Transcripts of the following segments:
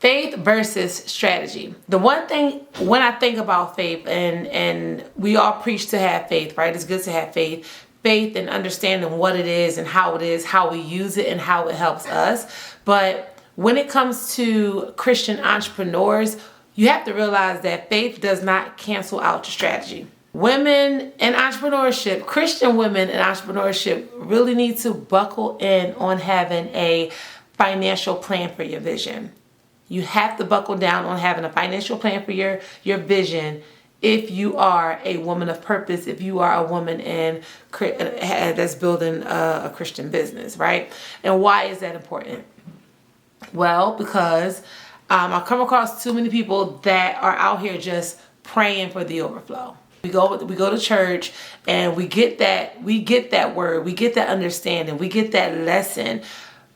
Faith versus strategy. The one thing when I think about faith, and we all preach to have faith, right? It's good to have faith. Faith and understanding what it is and how it is, how we use it and how it helps us. But when it comes to Christian entrepreneurs, you have to realize that faith does not cancel out your strategy. Women in entrepreneurship, Christian women in entrepreneurship really need to buckle in on having a financial plan for your vision. You have to buckle down on having a financial plan for your vision if you are a woman of purpose, if you are a woman that's building a Christian business, right? And why is that important? Well, because I've come across too many people that are out here just praying for the overflow. We go to church and we get that word, we get that understanding, we get that lesson,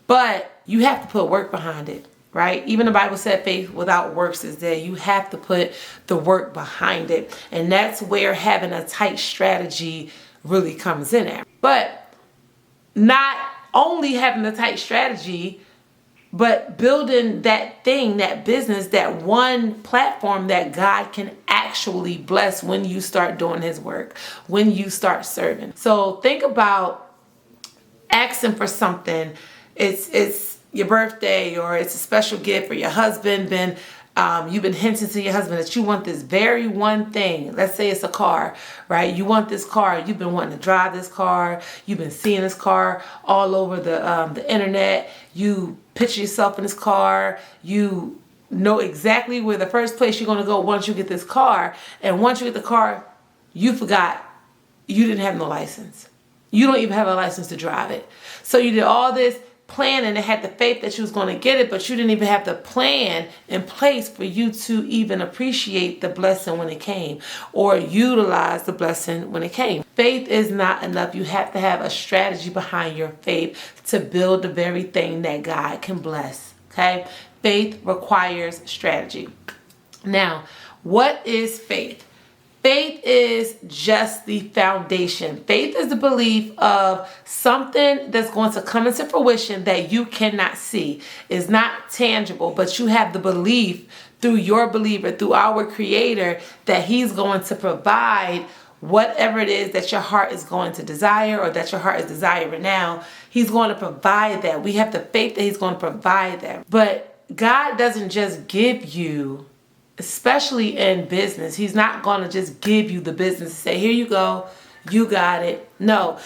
but you have to put work behind it. Right? Even the Bible said faith without works is dead. You have to put the work behind it. And that's where having a tight strategy really comes in at. But not only having a tight strategy, but building that thing, that business, that one platform that God can actually bless when you start doing his work, when you start serving. So think about asking for something. It's your birthday, or it's a special gift, or your husband you've been hinting to your husband that you want this very one thing. Let's say it's a car, right? You want this car. You've been wanting to drive this car. You've been seeing this car all over the internet. You picture yourself in this car. You know exactly where the first place you're going to go once you get this car. And once you get the car, you forgot you didn't have no license. You don't even have a license to drive it. So you did all this plan and it had the faith that you was going to get it, but you didn't even have the plan in place for you to even appreciate the blessing when it came or utilize the blessing when it came. Faith is not enough. You have to have a strategy behind your faith to build the very thing that God can bless. Okay? Faith requires strategy. Now, what is faith? Faith is just the foundation. Faith is the belief of something that's going to come into fruition that you cannot see. It's not tangible, but you have the belief through your believer, through our Creator, that he's going to provide whatever it is that your heart is going to desire or that your heart is desiring now. He's going to provide that. We have the faith that he's going to provide that. But God doesn't just give you, especially in business, he's not going to just give you the business and say, here you go, you got it. No,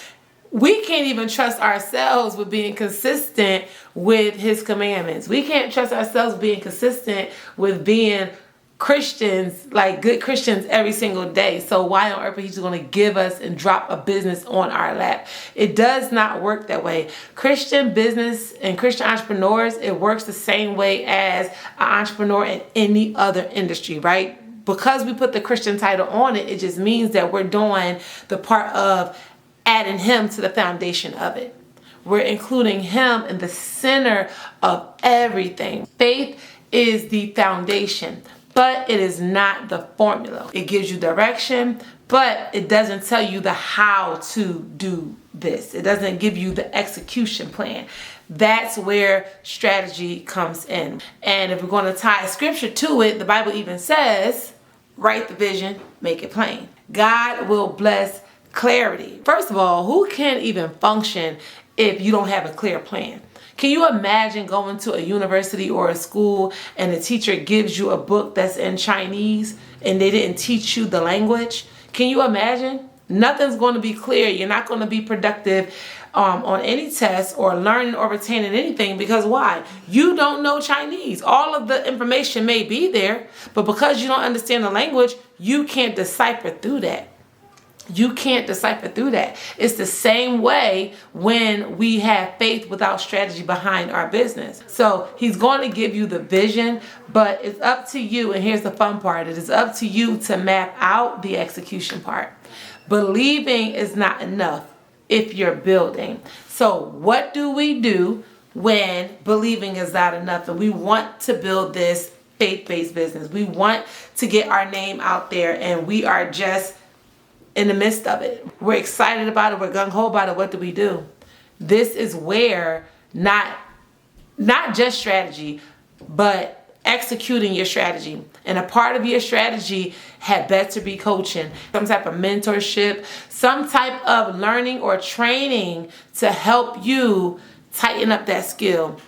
we can't even trust ourselves with being consistent with his commandments. We can't trust ourselves with being consistent with being Christians, like good Christians every single day. So why on earth are he just going to give us and drop a business on our lap? It does not work that way. Christian business and Christian entrepreneurs, it works the same way as an entrepreneur in any other industry, right? Because we put the Christian title on it, it just means that we're doing the part of adding him to the foundation of it. We're including him in the center of everything. Faith is the foundation, but it is not the formula. It gives you direction, but it doesn't tell you the how to do this. It doesn't give you the execution plan. That's where strategy comes in. And if we're going to tie scripture to it, the Bible even says, write the vision, make it plain. God will bless clarity. First of all, who can even function if you don't have a clear plan? Can you imagine going to a university or a school and the teacher gives you a book that's in Chinese and they didn't teach you the language? Can you imagine? Nothing's going to be clear. You're not going to be productive on any test or learning or retaining anything, because why? You don't know Chinese. All of the information may be there, but because you don't understand the language, you can't decipher through that. You can't decipher through that. It's the same way when we have faith without strategy behind our business. So he's going to give you the vision, but it's up to you. And here's the fun part. It is up to you to map out the execution part. Believing is not enough if you're building. So what do we do when believing is not enough and we want to build this faith-based business? We want to get our name out there and we are just in the midst of it. We're excited about it. We're gung-ho about it. What do we do? This is where not just strategy, but executing your strategy. And a part of your strategy had better be coaching, some type of mentorship, some type of learning or training to help you tighten up that skill.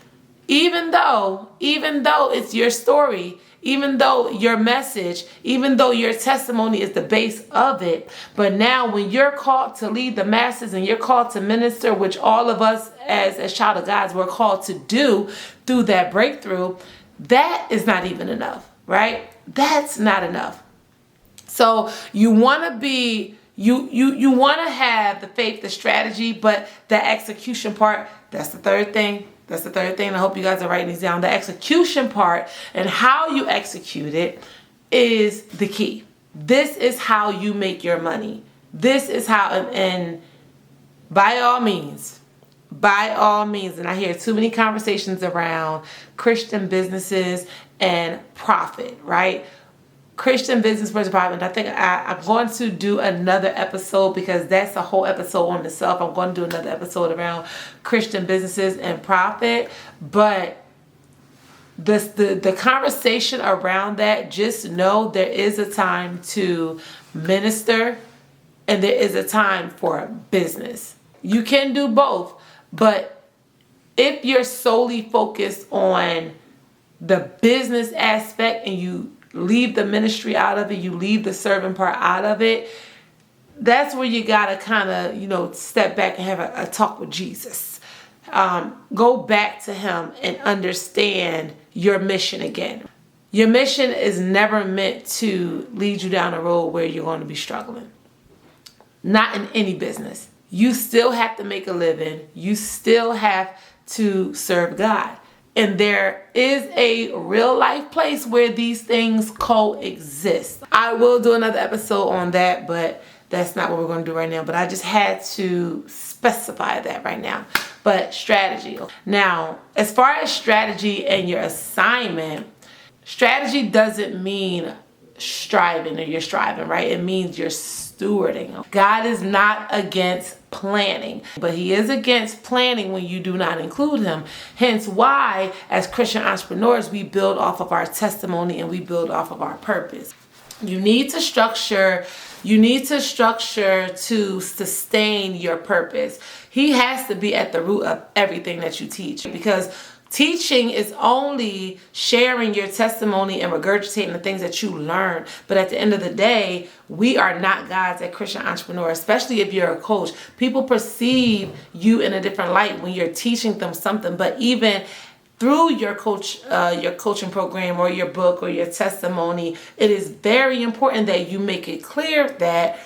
Even though it's your story, even though your message, even though your testimony is the base of it, but now when you're called to lead the masses and you're called to minister, which all of us as child of God we're called to do through that breakthrough, that is not even enough, right? That's not enough. So you want to be, you want to have the faith, the strategy, but the execution part, that's the third thing. That's the third thing. I hope you guys are writing these down. The execution part and how you execute it is the key. This is how you make your money. This is how, and by all means, and I hear too many conversations around Christian businesses and profit, right? Christian business versus profit. I think I'm going to do another episode because that's a whole episode on itself. I'm going to do another episode around Christian businesses and profit. But the conversation around that, just know there is a time to minister and there is a time for business. You can do both, but if you're solely focused on the business aspect and you leave the ministry out of it, you leave the serving part out of it, that's where you gotta kind of, step back and have a talk with Jesus. Go back to him and understand your mission again. Your mission is never meant to lead you down a road where you're going to be struggling. Not in any business. You still have to make a living. You still have to serve God. And there is a real life place where these things coexist. I will do another episode on that, but that's not what we're going to do right now. But I just had to specify that right now. But strategy. Now, as far as strategy and your assignment, strategy doesn't mean striving or you're striving, right? It means you're stewarding. God is not against planning, but he is against planning when you do not include him. Hence why, as Christian entrepreneurs, we build off of our testimony and we build off of our purpose. You need to structure to sustain your purpose. He has to be at the root of everything that you teach, because teaching is only sharing your testimony and regurgitating the things that you learn. But at the end of the day, we are not gods at Christian Entrepreneur, especially if you're a coach. People perceive you in a different light when you're teaching them something. But even through your coaching program or your book or your testimony, it is very important that you make it clear that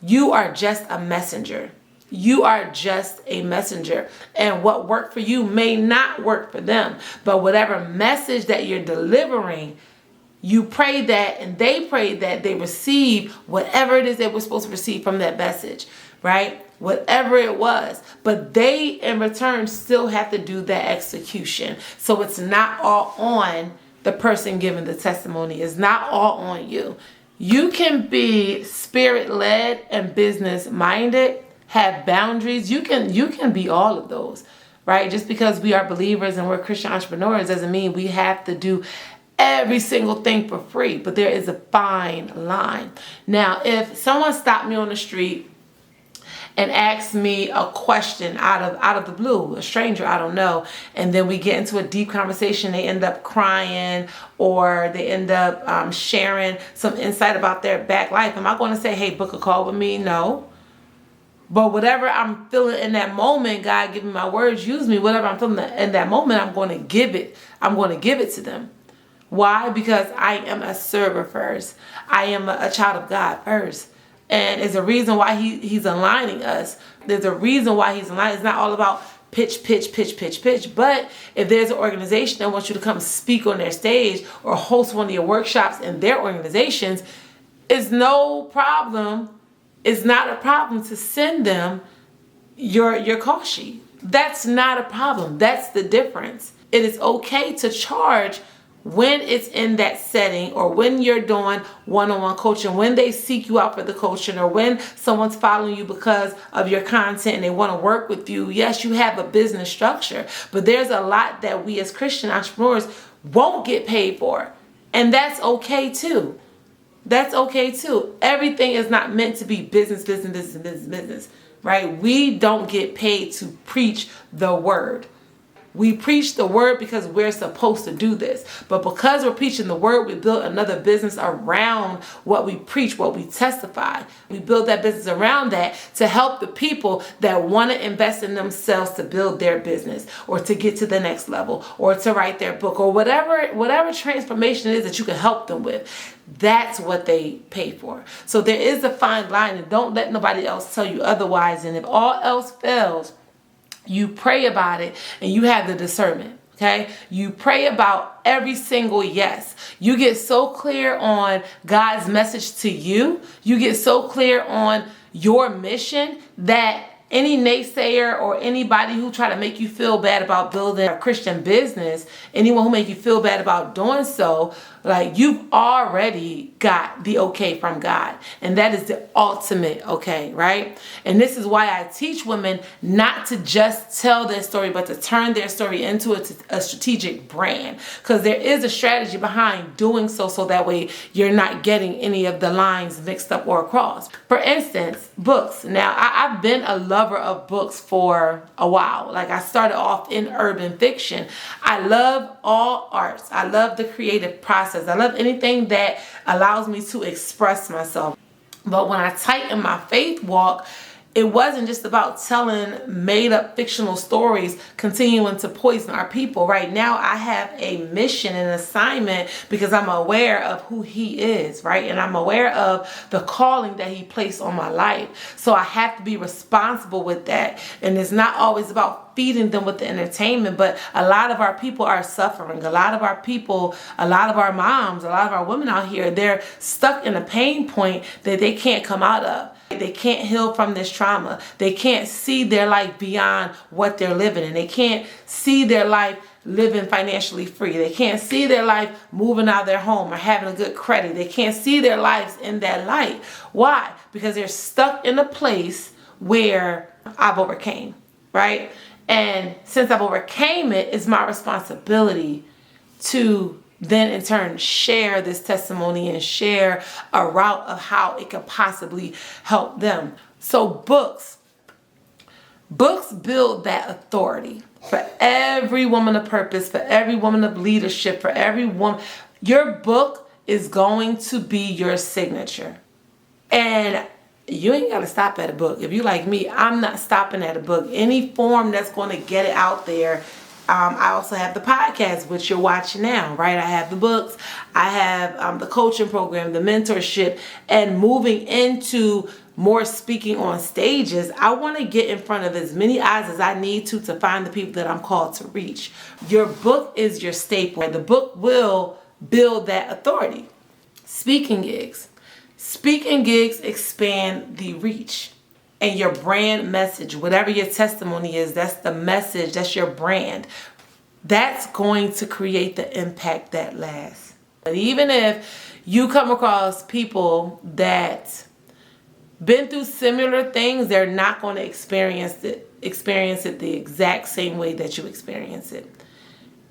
you are just a messenger. You are just a messenger, and what worked for you may not work for them. But whatever message that you're delivering, you pray that and they pray that they receive whatever it is they were supposed to receive from that message, right? Whatever it was. But they in return still have to do that execution. So it's not all on the person giving the testimony. It's not all on you. You can be spirit-led and business-minded, have boundaries. You can be all of those, right? Just because we are believers and we're Christian entrepreneurs doesn't mean we have to do every single thing for free, but there is a fine line. Now, if someone stopped me on the street and asked me a question out of the blue, a stranger I don't know, and then we get into a deep conversation, they end up crying or they end up sharing some insight about their back life, am I going to say, hey, book a call with me? No. But whatever I'm feeling in that moment, God give me my words, use me. Whatever I'm feeling in that moment, I'm going to give it. I'm going to give it to them. Why? Because I am a server first. I am a child of God first. And there's a reason why he's aligning us. There's a reason why he's aligning. It's not all about pitch. But if there's an organization that wants you to come speak on their stage or host one of your workshops in their organizations, it's no problem. It's not a problem to send them your call sheet. That's not a problem. That's the difference. It is okay to charge when it's in that setting, or when you're doing one-on-one coaching, when they seek you out for the coaching, or when someone's following you because of your content and they want to work with you. Yes, you have a business structure, but there's a lot that we as Christian entrepreneurs, won't get paid for. And that's okay too. That's okay too. Everything is not meant to be business, right? We don't get paid to preach the word. We preach the word because we're supposed to do this. But because we're preaching the word, we build another business around what we preach, what we testify. We build that business around that to help the people that want to invest in themselves to build their business or to get to the next level or to write their book or whatever transformation it is that you can help them with. That's what they pay for. So there is a fine line, and don't let nobody else tell you otherwise. And if all else fails, you pray about it and you have the discernment, okay? You pray about every single yes. You get so clear on God's message to you. You get so clear on your mission that any naysayer or anybody who try to make you feel bad about building a Christian business, anyone who make you feel bad about doing so, like, you've already got the okay from God. And that is the ultimate okay, right? And this is why I teach women not to just tell their story, but to turn their story into a strategic brand. Because there is a strategy behind doing so that way you're not getting any of the lines mixed up or across. For instance, books. Now, I've been a lover of books for a while. Like, I started off in urban fiction. I love all arts. I love the creative process. I love anything that allows me to express myself. But when I tightened my faith walk, it wasn't just about telling made up fictional stories, continuing to poison our people. Right now, I have a mission and assignment because I'm aware of who He is, right? And I'm aware of the calling that He placed on my life. So I have to be responsible with that. And it's not always about feeding them with the entertainment, but a lot of our people are suffering. A lot of our people, a lot of our moms, a lot of our women out here, they're stuck in a pain point that they can't come out of. They can't heal from this trauma. They can't see their life beyond what they're living in. They can't see their life living financially free. They can't see their life moving out of their home or having a good credit. They can't see their lives in that light. Why? Because they're stuck in a place where I've overcame, right? And since I've overcame it, it's my responsibility to then in turn share this testimony and share a route of how it could possibly help them. So books build that authority for every woman of purpose, for every woman of leadership, for every woman. Your book is going to be your signature. And you ain't got to stop at a book. If you like me, I'm not stopping at a book. Any form that's going to get it out there. I also have the podcast, which you're watching now, right? I have the books. I have the coaching program, the mentorship, and moving into more speaking on stages. I want to get in front of as many eyes as I need to find the people that I'm called to reach. Your book is your staple. The book will build that authority. Speaking gigs. Speaking gigs expand the reach. And your brand message, whatever your testimony is, that's the message, that's your brand. That's going to create the impact that lasts. But even if you come across people that been through similar things, they're not going to experience it the exact same way that you experience it.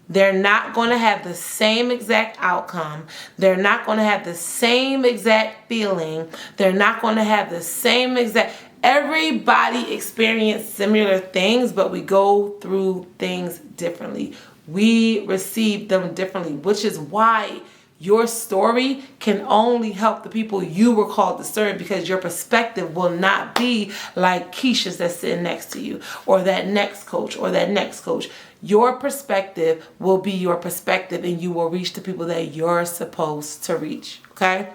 They're not going to have the same exact outcome. They're not going to have the same exact feeling. They're not going to have the same exact... Everybody experiences similar things, but we go through things differently. We receive them differently, which is why your story can only help the people you were called to serve, because your perspective will not be like Keisha's that's sitting next to you, or that next coach, or that next coach. Your perspective will be your perspective, and you will reach the people that you're supposed to reach, okay?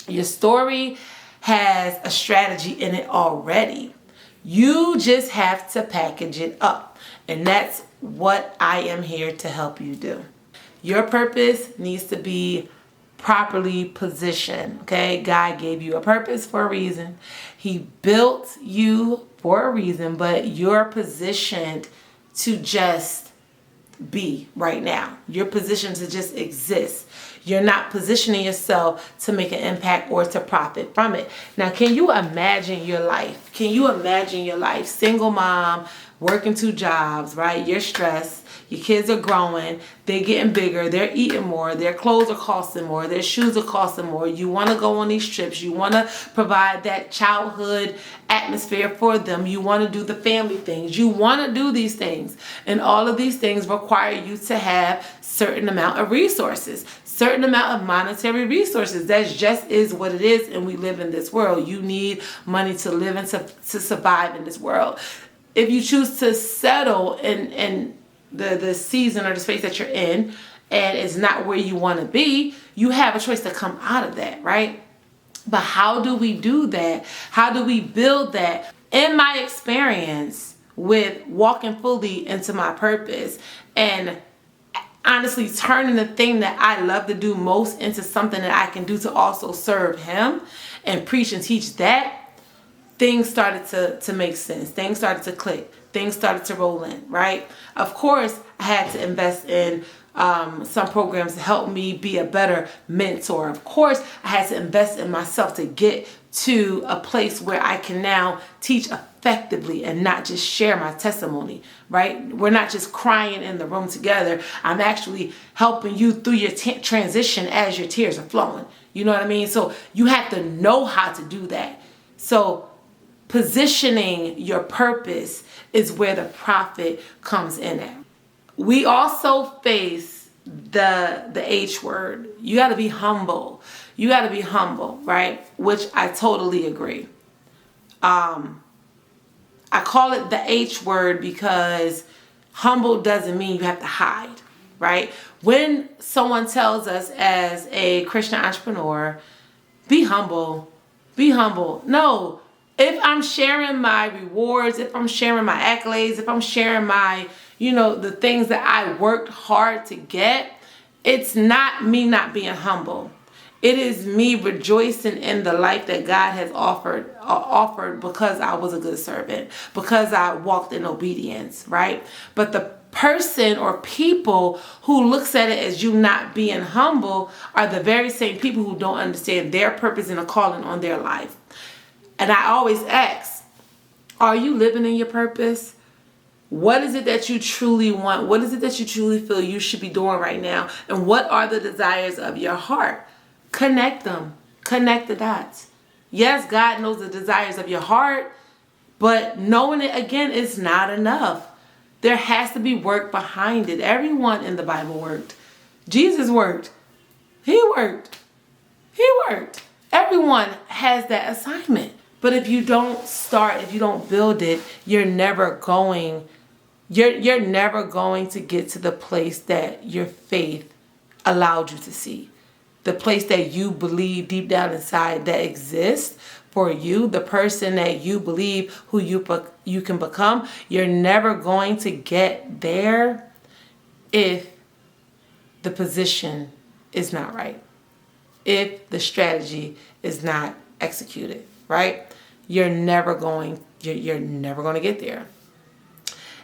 Your story has a strategy in it already. You just have to package it up. And that's what I am here to help you do. Your purpose needs to be properly positioned, okay? God gave you a purpose for a reason. He built you for a reason, but you're positioned to just be right now. You're positioned to just exist. You're not positioning yourself to make an impact or to profit from it. Now, can you imagine your life? Can you imagine your life? Single mom working 2 jobs, right? You're stressed. Your kids are growing. They're getting bigger. They're eating more. Their clothes are costing more. Their shoes are costing more. You want to go on these trips. You want to provide that childhood atmosphere for them. You want to do the family things. You want to do these things. And all of these things require you to have certain amount of resources, certain amount of monetary resources. That just is what it is, and we live in this world. You need money to live and to survive in this world. If you choose to settle in the season or the space that you're in, and it's not where you want to be, you have a choice to come out of that, right? But how do we do that? How do we build that? In my experience with walking fully into my purpose and honestly turning the thing that I love to do most into something that I can do to also serve him and preach and teach that, things started to make sense. Things started to click. Things started to roll in, right? Of course, I had to invest in some programs to help me be a better mentor. Of course, I had to invest in myself to get to a place where I can now teach effectively and not just share my testimony, right? We're not just crying in the room together. I'm actually helping you through your transition as your tears are flowing. You know what I mean? So you have to know how to do that. So positioning your purpose is where the profit comes in at. We also face the H word. You got to be humble. You got to be humble, right? Which I totally agree. I call it the H word because humble doesn't mean you have to hide, right? When someone tells us as a Christian entrepreneur, be humble, be humble. No. If I'm sharing my rewards, if I'm sharing my accolades, if I'm sharing my, the things that I worked hard to get, it's not me not being humble. It is me rejoicing in the life that God has offered because I was a good servant, because I walked in obedience, right? But the person or people who looks at it as you not being humble are the very same people who don't understand their purpose and a calling on their life. And I always ask, are you living in your purpose? What is it that you truly want? What is it that you truly feel you should be doing right now? And what are the desires of your heart? Connect them. Connect the dots. Yes, God knows the desires of your heart, but knowing it again is not enough. There has to be work behind it. Everyone in the Bible worked. Jesus worked. He worked. He worked. Everyone has that assignment. But if you don't start, if you don't build it, you're never going to get to the place that your faith allowed you to see. The place that you believe deep down inside that exists for you, the person that you believe who you can become. You're never going to get there if the position is not right. If the strategy is not executed, right? You're never going to get there.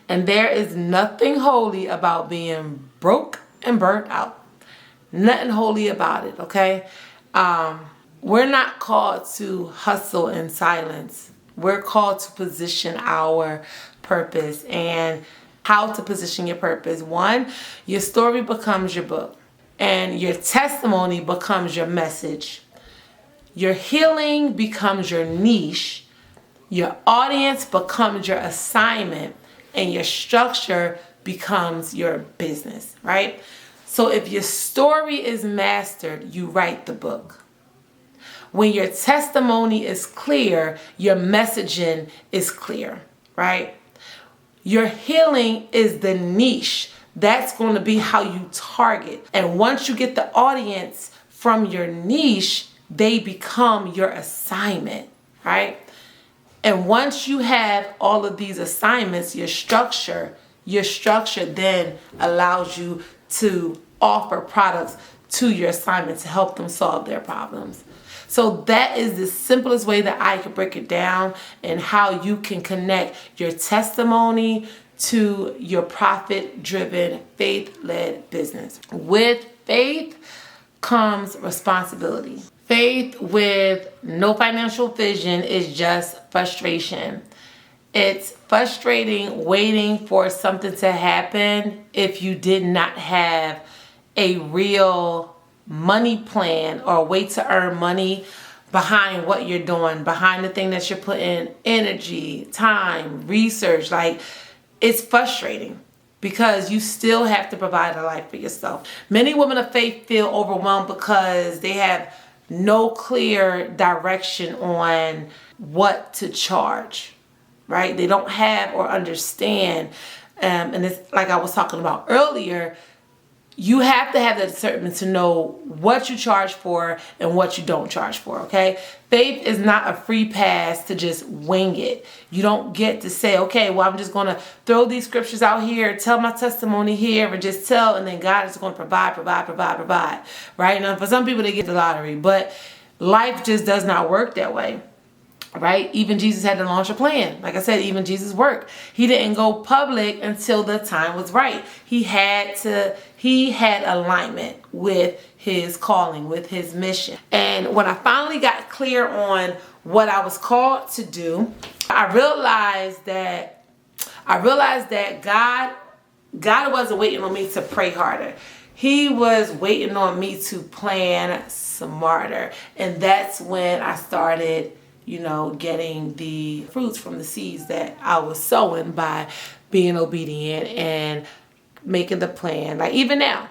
And there is nothing holy about being broke and burnt out. Nothing holy about it, okay? We're not called to hustle in silence. We're called to position our purpose. And how to position your purpose. 1, your story becomes your book. And your testimony becomes your message. Your healing becomes your niche. Your audience becomes your assignment. And your structure becomes your business, right? So if your story is mastered, you write the book. When your testimony is clear, your messaging is clear, right? Your healing is the niche. That's going to be how you target. And once you get the audience from your niche, they become your assignment, right? And once you have all of these assignments, your structure then allows you to offer products to your assignment to help them solve their problems. So that is the simplest way that I could break it down and how you can connect your testimony to your profit-driven, faith-led business. With faith comes responsibility. Faith with no financial vision is just frustration. It's frustrating waiting for something to happen if you did not have a real money plan or a way to earn money behind what you're doing, behind the thing that you're putting energy, time, research. Like, it's frustrating because you still have to provide a life for yourself. Many women of faith feel overwhelmed because they have no clear direction on what to charge, right? They don't have or understand. And it's like I was talking about earlier, you have to have that discernment to know what you charge for and what you don't charge for, okay? Faith is not a free pass to just wing it. You don't get to say, okay, well, I'm just going to throw these scriptures out here, tell my testimony here, and just tell, and then God is going to provide, right? Now, for some people, they get the lottery, but life just does not work that way. Right? Even Jesus had to launch a plan. Like I said, even Jesus worked. He didn't go public until the time was right. He had alignment with his calling, with his mission. And when I finally got clear on what I was called to do, I realized that God wasn't waiting on me to pray harder. He was waiting on me to plan smarter. And that's when I started getting the fruits from the seeds that I was sowing by being obedient and making the plan. Like even now,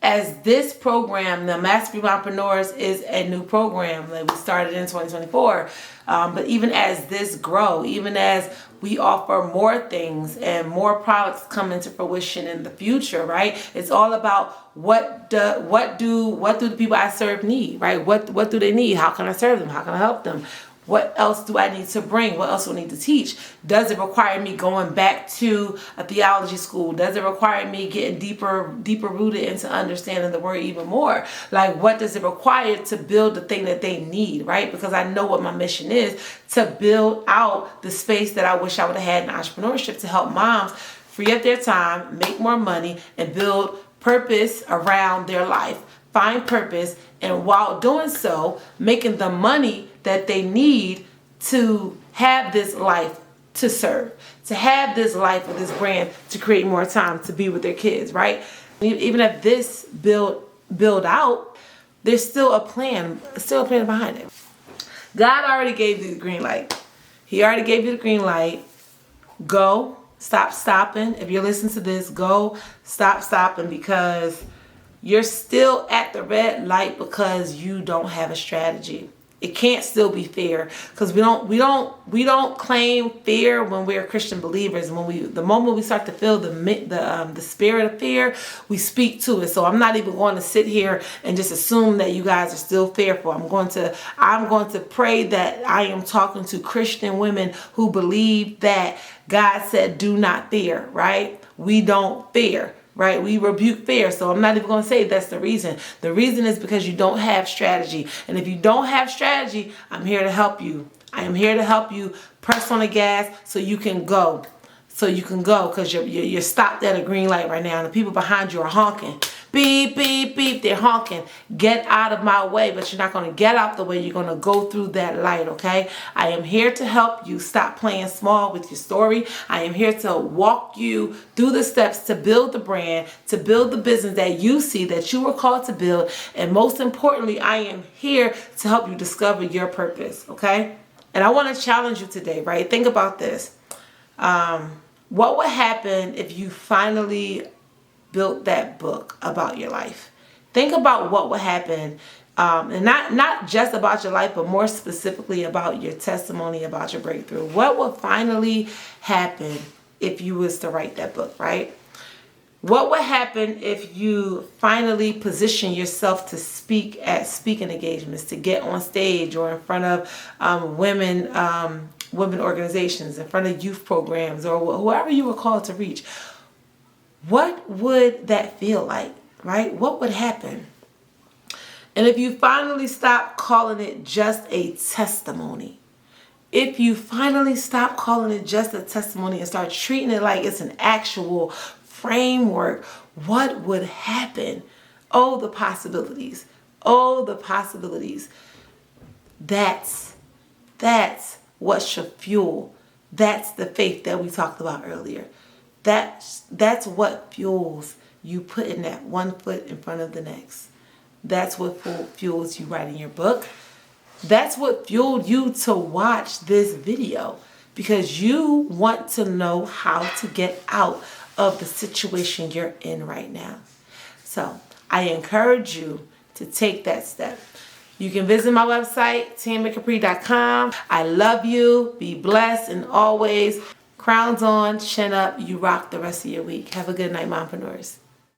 as this program, the Mastery Mompreneurs, is a new program that we started in 2024. But even as this grow, even as we offer more things and more products come into fruition in the future, right? It's all about what do the people I serve need, right? What do they need? How can I serve them? How can I help them? What else do I need to bring? What else do I need to teach? Does it require me going back to a theology school? Does it require me getting deeper rooted into understanding the word even more? Like, what does it require to build the thing that they need, right? Because I know what my mission is, to build out the space that I wish I would have had in entrepreneurship to help moms free up their time, make more money, and build purpose around their life. Find purpose, and while doing so, making the money that they need to have this life to serve, to have this life with this brand, to create more time to be with their kids, right? Even if this build out, there's still a plan behind it. God already gave you the green light. He already gave you the green light. Go. Stop stopping. If you're listening to this, go. Stop stopping, because you're still at the red light because you don't have a strategy. It can't still be fair, because we don't claim fear when we're Christian believers. The moment we start to feel the spirit of fear, we speak to it. So I'm not even going to sit here and just assume that you guys are still fearful. I'm going to pray that I am talking to Christian women who believe that God said, "Do not fear." Right? We don't fear. Right? We rebuke fear. So I'm not even going to say that's the reason. The reason is because you don't have strategy. And if you don't have strategy, I'm here to help you. I am here to help you press on the gas so you can go. Because you're stopped at a green light right now, and the people behind you are honking. Beep, beep, beep. They're honking. Get out of my way. But you're not going to get out the way. You're going to go through that light, okay? I am here to help you stop playing small with your story. I am here to walk you through the steps to build the brand, to build the business that you see that you were called to build. And most importantly, I am here to help you discover your purpose, okay? And I want to challenge you today, right? Think about this. What would happen if you finally built that book about your life? Think about what would happen, and not just about your life, but more specifically about your testimony, about your breakthrough. What would finally happen if you was to write that book, right? What would happen if you finally position yourself to speak at speaking engagements, to get on stage or in front of women organizations, in front of youth programs, or whoever you were called to reach? What would that feel like, right? What would happen? And if you finally stop calling it just a testimony, if you finally stop calling it just a testimony and start treating it like it's an actual framework, what would happen? Oh, the possibilities. Oh, the possibilities. That's What's your fuel? That's the faith that we talked about earlier. That's what fuels you putting that one foot in front of the next. That's what fuels you writing your book. That's what fueled you to watch this video, because you want to know how to get out of the situation you're in right now. So I encourage you to take that step. You can visit my website, tammycapri.com. I love you. Be blessed, and always crowns on, chin up. You rock the rest of your week. Have a good night, Mompreneurs.